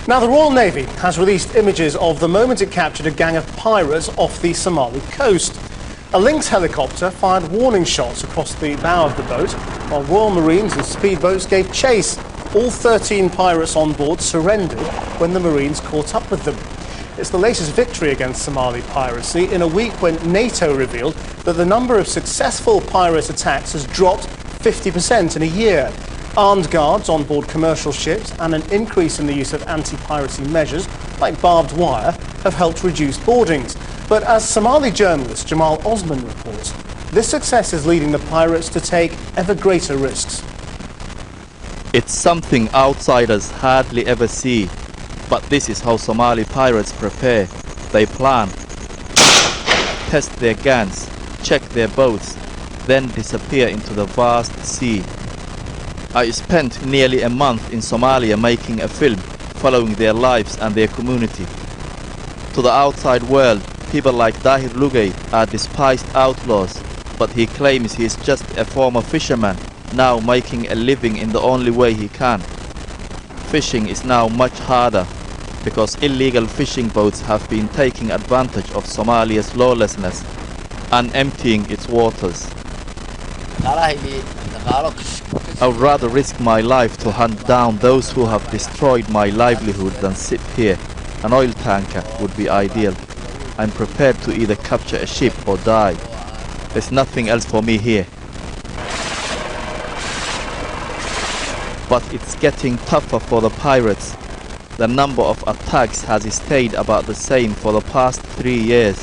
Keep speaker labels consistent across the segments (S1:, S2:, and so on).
S1: Now, the Royal Navy has released images of the moment it captured a gang of pirates off the Somali coast. A Lynx helicopter fired warning shots across the bow of the boat, while Royal Marines and speedboats gave chase. All 13 pirates on board surrendered when the Marines caught up with them. It's the latest victory against Somali piracy in a week when NATO revealed that the number of successful pirate attacks has dropped 50% in a year. Armed guards on board commercial ships and an increase in the use of anti-piracy measures like barbed wire have helped reduce boardings. But as Somali journalist Jamal Osman reports, this success is leading the pirates to take ever greater risks.
S2: It's something outsiders hardly ever see, but this is how Somali pirates prepare. They plan, test their guns, check their boats, then disappear into the vast sea. I spent nearly a month in Somalia making a film following their lives and their community. To the outside world, people like Dahir Lugay are despised outlaws, but he claims he is just a former fisherman, now making a living in the only way he can. Fishing is now much harder because illegal fishing boats have been taking advantage of Somalia's lawlessness and emptying its waters. I would rather risk my life to hunt down those who have destroyed my livelihood than sit here. An oil tanker would be ideal. I'm prepared to either capture a ship or die. There's nothing else for me here. But it's getting tougher for the pirates. The number of attacks has stayed about the same for the past 3 years,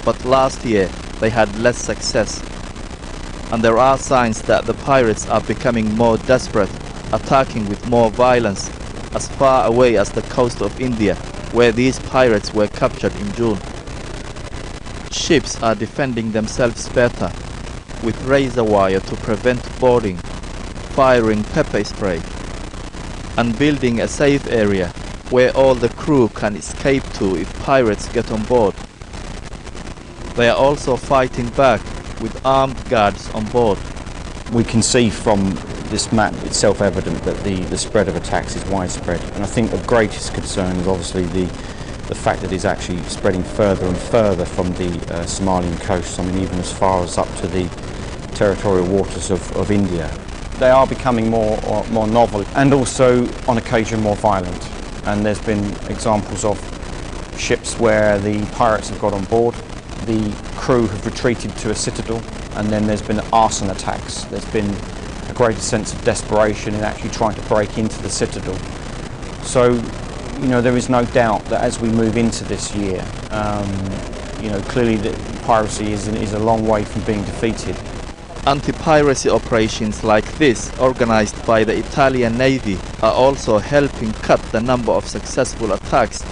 S2: but last year they had less success. And there are signs that the pirates are becoming more desperate, attacking with more violence, as far away as the coast of India, where these pirates were captured in June. Ships are defending themselves better, with razor wire to prevent boarding, firing pepper spray, and building a safe area where all the crew can escape to if pirates get on board. They are also fighting back with armed guards on board.
S3: We can see from this map, it's self-evident that the spread of attacks is widespread, and I think the greatest concern is obviously the fact that it's actually spreading further and further from the Somalian coast, I mean even as far as up to the territorial waters of India. They are becoming more novel and also on occasion more violent, and there's been examples of ships where the pirates have got on board, the crew have retreated to a citadel, and then there's been arson attacks. There's been a greater sense of desperation in actually trying to break into the citadel. So, you know, there is no doubt that as we move into this year, you know, clearly the piracy is a long way from being defeated.
S2: Anti-piracy operations like this, organized by the Italian Navy, are also helping cut the number of successful attacks.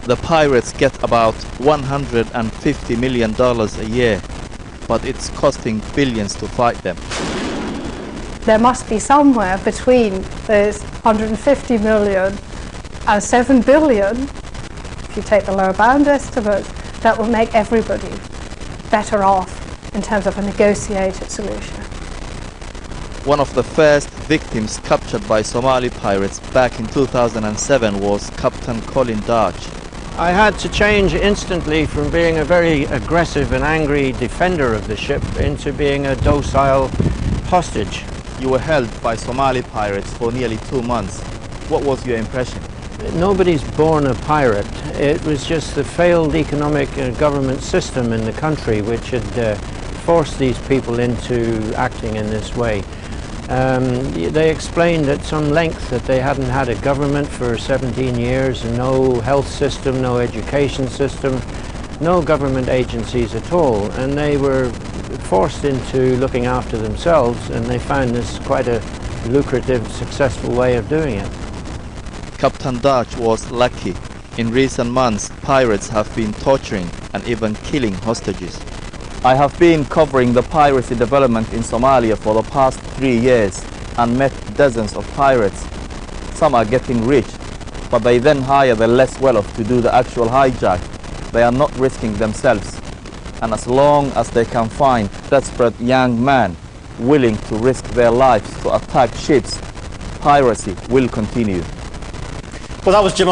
S2: The pirates get about $150 million a year, but it's costing billions to fight them.
S4: There must be somewhere between those 150 million and 7 billion, if you take the lower bound estimate, that will make everybody better off in terms of a negotiated solution.
S2: One of the first victims captured by Somali pirates back in 2007 was Captain Colin Darch.
S5: I had to change instantly from being a very aggressive and angry defender of the ship into being a docile hostage.
S2: You were held by Somali pirates for nearly 2 months. What was your impression?
S5: Nobody's born a pirate. It was just the failed economic and government system in the country which had forced these people into acting in this way. They explained at some length that they hadn't had a government for 17 years, and no health system, no education system, no government agencies at all, and they were forced into looking after themselves, and they found this quite a lucrative, successful way of doing it.
S2: Captain Darch was lucky. In recent months, pirates have been torturing and even killing hostages. I have been covering the piracy development in Somalia for the past 3 years and met dozens of pirates. Some are getting rich, but they then hire the less well-off to do the actual hijack. They are not risking themselves. And as long as they can find desperate young men willing to risk their lives to attack ships, piracy will continue.
S1: Well, that was Jamal.